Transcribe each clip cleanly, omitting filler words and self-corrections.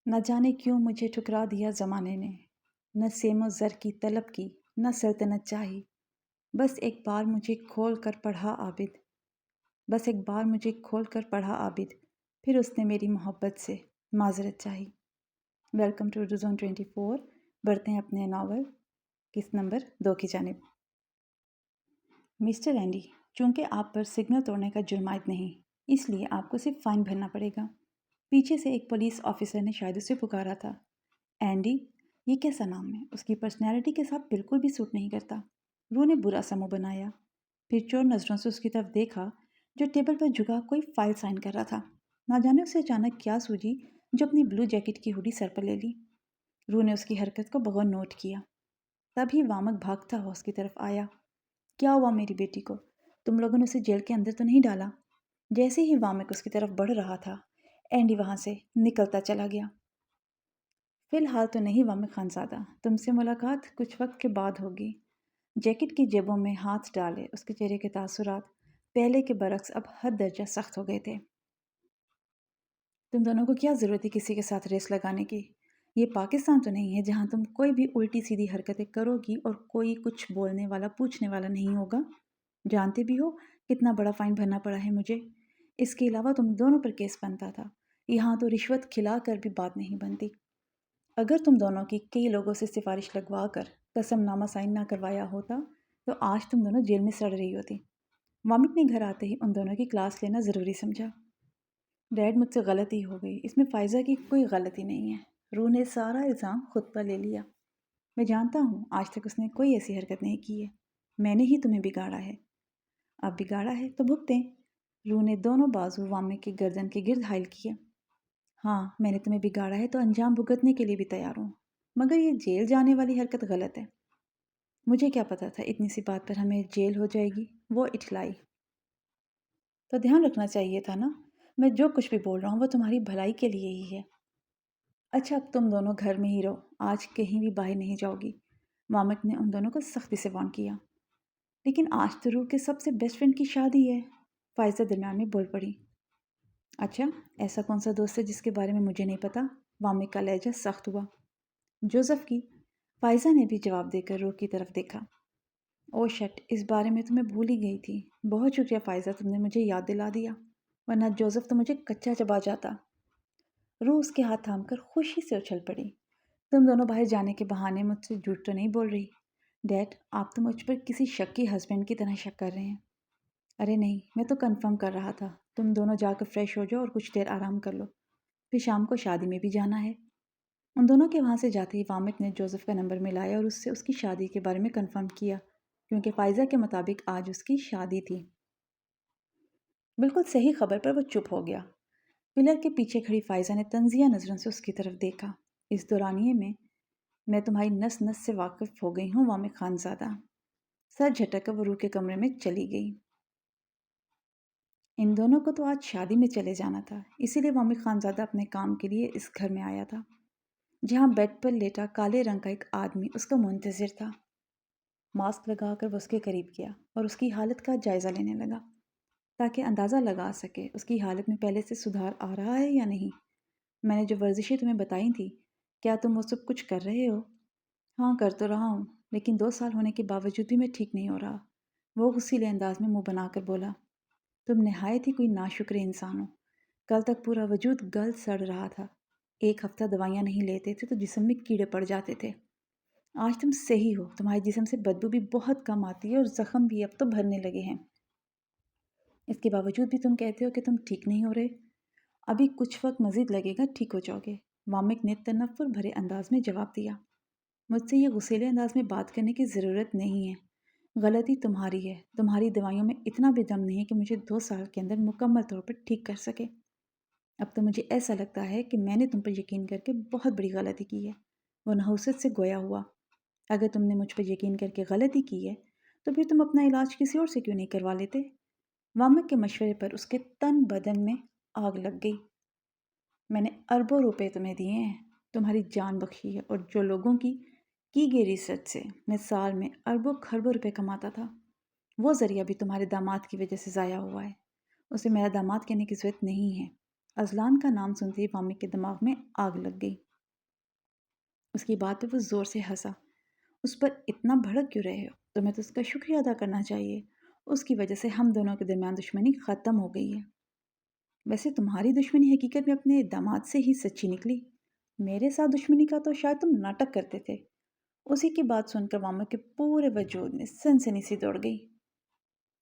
نہ جانے کیوں مجھے ٹھکرا دیا زمانے نے، نہ سیم و زر کی طلب کی، نہ سلطنت چاہی، بس ایک بار مجھے کھول کر پڑھا عابد، بس ایک بار مجھے کھول کر پڑھا عابد، پھر اس نے میری محبت سے معذرت چاہی۔ ویلکم ٹو اردو زون 24، بڑھتے ہیں اپنے ناول قسط نمبر 2 کی جانب۔ مسٹر اینڈی، چونکہ آپ پر سگنل توڑنے کا جرم عائد نہیں، اس لیے آپ کو صرف فائن بھرنا پڑے گا۔ پیچھے سے ایک پولیس آفیسر نے شاید اسے پکارا تھا۔ اینڈی، یہ کیسا نام ہے؟ اس کی پرسنالٹی کے ساتھ بالکل بھی سوٹ نہیں کرتا۔ روح نے برا سا منہ بنایا، پھر چور نظروں سے اس کی طرف دیکھا جو ٹیبل پر جھکا کوئی فائل سائن کر رہا تھا۔ نہ جانے اسے اچانک کیا سوجی جو اپنی بلو جیکٹ کی ہوڈی سر پر لے لی۔ روح نے اس کی حرکت کو بغور نوٹ کیا، تبھی وامک بھاگتا ہوا اس کی طرف آیا۔ کیا ہوا میری بیٹی کو؟ تم لوگوں نے اسے جیل کے اندر تو نہیں ڈالا؟ جیسے ہی وامک اس کی طرف بڑھ رہا تھا، اینڈی وہاں سے نکلتا چلا گیا۔ فی الحال تو نہیں وامک خانزادہ، تم سے ملاقات کچھ وقت کے بعد ہوگی۔ جیکٹ کی جیبوں میں ہاتھ ڈالے اس کے چہرے کے تاثرات پہلے کے برعکس اب حد درجہ سخت ہو گئے تھے۔ تم دونوں کو کیا ضرورت تھی کسی کے ساتھ ریس لگانے کی؟ یہ پاکستان تو نہیں ہے جہاں تم کوئی بھی الٹی سیدھی حرکتیں کرو گی اور کوئی کچھ بولنے والا پوچھنے والا نہیں ہوگا۔ جانتے بھی ہو کتنا بڑا فائن بھرنا پڑا ہے مجھے۔ اس کے علاوہ تم دونوں پر کیس بنتا تھا، یہاں تو رشوت کھلا کر بھی بات نہیں بنتی۔ اگر تم دونوں کی کئی لوگوں سے سفارش لگوا کر قسم نامہ سائن نہ کروایا ہوتا تو آج تم دونوں جیل میں سڑ رہی ہوتی۔ وامک نے گھر آتے ہی ان دونوں کی کلاس لینا ضروری سمجھا۔ ڈیڈ، مجھ سے غلطی ہو گئی، اس میں فائزہ کی کوئی غلطی نہیں ہے۔ روح نے سارا الزام خود پر لے لیا۔ میں جانتا ہوں آج تک اس نے کوئی ایسی حرکت نہیں کی ہے، میں نے ہی تمہیں بگاڑا ہے۔ اب بگاڑا ہے تو بھگتیں۔ روح نے دونوں بازو وامک کی گردن کے گرد حائل کیے۔ ہاں، میں نے تمہیں بگاڑا ہے تو انجام بھگتنے کے لیے بھی تیار ہوں، مگر یہ جیل جانے والی حرکت غلط ہے۔ مجھے کیا پتا تھا اتنی سی بات پر ہمیں جیل ہو جائے گی، وہ اٹھلائی۔ تو دھیان رکھنا چاہیے تھا نا، میں جو کچھ بھی بول رہا ہوں وہ تمہاری بھلائی کے لیے ہی ہے۔ اچھا، اب تم دونوں گھر میں ہی رہو، آج کہیں بھی باہر نہیں جاؤ گی۔ وامک نے ان دونوں کو سختی سے وارن کیا۔ لیکن آج تو روح کے سب سے بیسٹ فرینڈ کی شادی ہے، فائزہ درمیان میں بول پڑی۔ اچھا، ایسا کون سا دوست ہے جس کے بارے میں مجھے نہیں پتا؟ وامک کا لہجہ سخت ہوا۔ جوزف کی، فائزہ نے بھی جواب دے کر روح کی طرف دیکھا۔ او شٹ، اس بارے میں تو میں بھول ہی گئی تھی۔ بہت شکریہ فائزہ، تم نے مجھے یاد دلا دیا، ورنہ جوزف تو مجھے کچا چبا جاتا۔ روح اس کے ہاتھ تھام کر خوشی سے اچھل پڑی۔ تم دونوں باہر جانے کے بہانے مجھ سے جھوٹ تو نہیں بول رہی؟ ڈیڈ، آپ تو مجھ پر کسی شکی ہسبینڈ کی طرح شک کر رہے ہیں۔ ارے نہیں، میں تو کنفرم کر رہا تھا۔ تم دونوں جا کر فریش ہو جاؤ اور کچھ دیر آرام کر لو، پھر شام کو شادی میں بھی جانا ہے۔ ان دونوں کے وہاں سے جاتے ہی وامک نے جوزف کا نمبر ملایا اور اس سے اس کی شادی کے بارے میں کنفرم کیا، کیونکہ فائزہ کے مطابق آج اس کی شادی تھی۔ بالکل صحیح خبر پر وہ چپ ہو گیا۔ پلر کے پیچھے کھڑی فائزہ نے طنزیہ نظروں سے اس کی طرف دیکھا۔ اس دورانیے میں تمہاری نس نس سے واقف ہو گئی ہوں وامک خانزادہ۔ سر جھٹک کر وہ روح کے کمرے میں چلی گئی۔ ان دونوں کو تو آج شادی میں چلے جانا تھا، اسی لیے وامک خانزادہ اپنے کام کے لیے اس گھر میں آیا تھا، جہاں بیڈ پر لیٹا کالے رنگ کا ایک آدمی اس کا منتظر تھا۔ ماسک لگا کر وہ اس کے قریب گیا اور اس کی حالت کا جائزہ لینے لگا، تاکہ اندازہ لگا سکے اس کی حالت میں پہلے سے سدھار آ رہا ہے یا نہیں۔ میں نے جو ورزشیں تمہیں بتائی تھیں، کیا تم وہ سب کچھ کر رہے ہو؟ ہاں، کر تو رہا ہوں، لیکن 2 سال ہونے کے باوجود بھی میں ٹھیک نہیں ہو رہا، وہ غصیلے انداز میں منہ بنا کر بولا۔ تم نہایت ہی کوئی ناشکر انسان ہو۔ کل تک پورا وجود گل سڑ رہا تھا، 1 ہفتہ دوائیاں نہیں لیتے تھے تو جسم میں کیڑے پڑ جاتے تھے۔ آج تم صحیح ہو، تمہارے جسم سے بدبو بھی بہت کم آتی ہے اور زخم بھی اب تو بھرنے لگے ہیں۔ اس کے باوجود بھی تم کہتے ہو کہ تم ٹھیک نہیں ہو رہے؟ ابھی کچھ وقت مزید لگے گا، ٹھیک ہو جاؤ گے، وامک نے تنفر بھرے انداز میں جواب دیا۔ مجھ سے یہ غصیلے انداز میں بات کرنے کی ضرورت نہیں ہے، غلطی تمہاری ہے، تمہاری دوائیوں میں اتنا بھی دم نہیں ہے کہ مجھے 2 سال کے اندر مکمل طور پر ٹھیک کر سکے۔ اب تو مجھے ایسا لگتا ہے کہ میں نے تم پر یقین کر کے بہت بڑی غلطی کی ہے۔ وہ نحوست سے گویا ہوا۔ اگر تم نے مجھ پر یقین کر کے غلطی کی ہے تو پھر تم اپنا علاج کسی اور سے کیوں نہیں کروا لیتے؟ وامک کے مشورے پر اس کے تن بدن میں آگ لگ گئی۔ میں نے اربوں روپے تمہیں دیے ہیں، تمہاری جان بخشی ہے، اور جو لوگوں کی گئی ریسرچ سے میں سال میں اربوں خربوں روپے کماتا تھا، وہ ذریعہ بھی تمہارے داماد کی وجہ سے ضائع ہوا ہے۔ اسے میرا داماد کہنے کی ضرورت نہیں ہے، ازلان کا نام سنتے ہی وامک کے دماغ میں آگ لگ گئی۔ اس کی بات پہ وہ زور سے ہنسا۔ اس پر اتنا بھڑک کیوں رہے ہو؟ تمہیں تو اس کا شکریہ ادا کرنا چاہیے۔ اس کی وجہ سے ہم دونوں کے درمیان دشمنی ختم ہو گئی ہے۔ ویسے تمہاری دشمنی حقیقت میں اپنے داماد سے ہی سچی نکلی۔ میرے ساتھ دشمنی کا تو شاید تم ناٹک کرتے تھے۔ اسی کی بات سن کر وامک کے پورے وجود میں سنسنی سی دوڑ گئی۔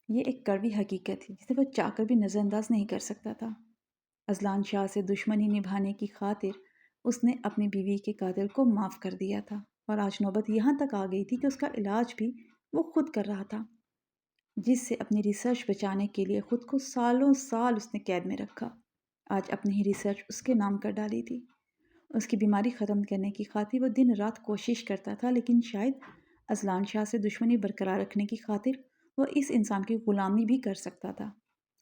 یہ ایک کڑوی حقیقت تھی جسے وہ چاہ کر بھی نظر انداز نہیں کر سکتا تھا۔ ازلان شاہ سے دشمنی نبھانے کی خاطر اس نے اپنی بیوی کے قاتل کو معاف کر دیا تھا، اور آج نوبت یہاں تک آ گئی تھی کہ اس کا علاج بھی وہ خود کر رہا تھا، جس سے اپنی ریسرچ بچانے کے لیے خود کو سالوں سال اس نے قید میں رکھا۔ آج اپنی ہی ریسرچ اس کے نام کر ڈالی تھی۔ اس کی بیماری ختم کرنے کی خاطر وہ دن رات کوشش کرتا تھا، لیکن شاید ازلان شاہ سے دشمنی برقرار رکھنے کی خاطر وہ اس انسان کی غلامی بھی کر سکتا تھا،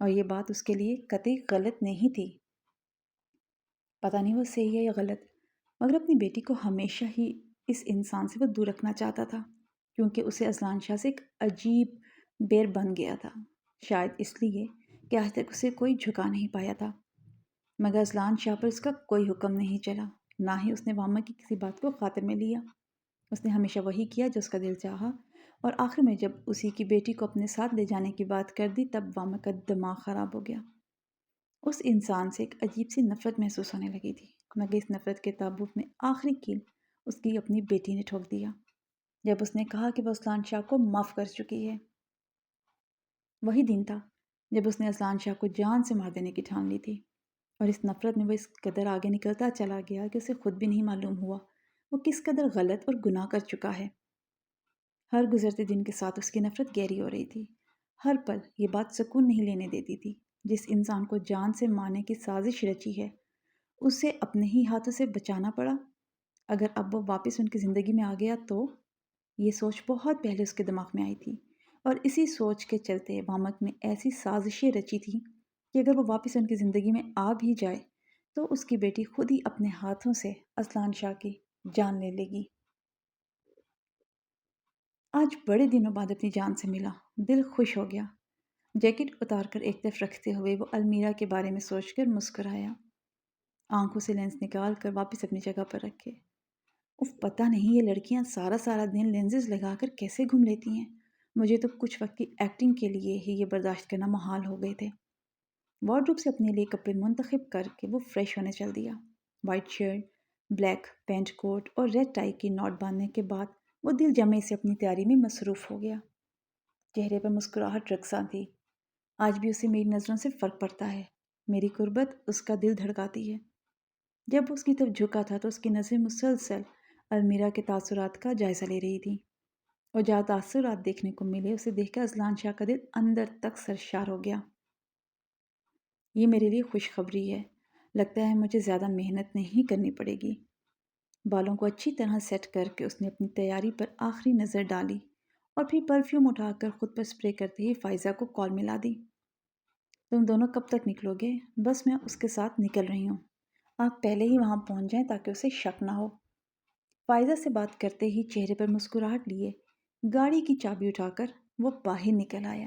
اور یہ بات اس کے لیے قطعی غلط نہیں تھی۔ پتہ نہیں وہ صحیح ہے یا غلط، مگر اپنی بیٹی کو ہمیشہ ہی اس انسان سے وہ دور رکھنا چاہتا تھا، کیونکہ اسے ازلان شاہ سے ایک عجیب بیر بن گیا تھا۔ شاید اس لیے کہ آج تک اسے کوئی جھکا نہیں پایا تھا، مگر ازلان شاہ پر اس کا کوئی حکم نہیں چلا، نہ ہی اس نے وامک کی کسی بات کو خاطر میں لیا۔ اس نے ہمیشہ وہی کیا جو اس کا دل چاہا، اور آخر میں جب اسی کی بیٹی کو اپنے ساتھ لے جانے کی بات کر دی تب وامک کا دماغ خراب ہو گیا۔ اس انسان سے ایک عجیب سی نفرت محسوس ہونے لگی تھی، مگر اس نفرت کے تابوت میں آخری کیل اس کی اپنی بیٹی نے ٹھوک دیا، جب اس نے کہا کہ وہ ازلان شاہ کو معاف کر چکی ہے۔ وہی دن تھا جب اس نے ازلان شاہ کو جان سے مار دینے کی ٹھان لی تھی، اور اس نفرت میں وہ اس قدر آگے نکلتا چلا گیا کہ اسے خود بھی نہیں معلوم ہوا وہ کس قدر غلط اور گناہ کر چکا ہے۔ ہر گزرتے دن کے ساتھ اس کی نفرت گہری ہو رہی تھی۔ ہر پل یہ بات سکون نہیں لینے دیتی تھی، جس انسان کو جان سے مارنے کی سازش رچی ہے اسے اپنے ہی ہاتھوں سے بچانا پڑا۔ اگر اب وہ واپس ان کی زندگی میں آ گیا تو؟ یہ سوچ بہت پہلے اس کے دماغ میں آئی تھی، اور اسی سوچ کے چلتے وامک نے ایسی سازشیں رچی تھی کہ اگر وہ واپس ان کی زندگی میں آ بھی جائے تو اس کی بیٹی خود ہی اپنے ہاتھوں سے ازلان شاہ کی جان لے لے گی۔ آج بڑے دنوں بعد اپنی جان سے ملا، دل خوش ہو گیا۔ جیکٹ اتار کر ایک طرف رکھتے ہوئے وہ المیرا کے بارے میں سوچ کر مسکرایا، آنکھوں سے لینس نکال کر واپس اپنی جگہ پر رکھے۔ پتہ نہیں یہ لڑکیاں سارا سارا دن لینزز لگا کر کیسے گھوم لیتی ہیں۔ مجھے تو کچھ وقت کی ایکٹنگ کے لیے ہی یہ برداشت کرنا محال ہو گئے تھے۔ وارڈروب سے اپنے لیے کپڑے منتخب کر کے وہ فریش ہونے چل دیا۔ وائٹ شرٹ، بلیک پینٹ کوٹ اور ریڈ ٹائی کی نوٹ باندھنے کے بعد وہ دل جمے سے اپنی تیاری میں مصروف ہو گیا۔ چہرے پر مسکراہٹ رقصاں تھی۔ آج بھی اسے میری نظروں سے فرق پڑتا ہے، میری قربت اس کا دل دھڑکاتی ہے۔ جب وہ اس کی طرف جھکا تھا تو اس کی نظریں مسلسل المیرا کے تاثرات کا جائزہ لے رہی تھی، اور جہاں تاثرات دیکھنے کو ملے اسے دیکھ کر ازلان شاہ کا دل اندر تک سرشار ہو گیا۔ یہ میرے لیے خوشخبری ہے، لگتا ہے مجھے زیادہ محنت نہیں کرنی پڑے گی۔ بالوں کو اچھی طرح سیٹ کر کے اس نے اپنی تیاری پر آخری نظر ڈالی، اور پھر پرفیوم اٹھا کر خود پر سپرے کرتے ہی فائزہ کو کال ملا دی۔ تم دونوں کب تک نکلو گے؟ بس میں اس کے ساتھ نکل رہی ہوں، آپ پہلے ہی وہاں پہنچ جائیں تاکہ اسے شک نہ ہو۔ فائزہ سے بات کرتے ہی چہرے پر مسکراہٹ لیے گاڑی کی چابی اٹھا کر وہ باہر نکل آیا۔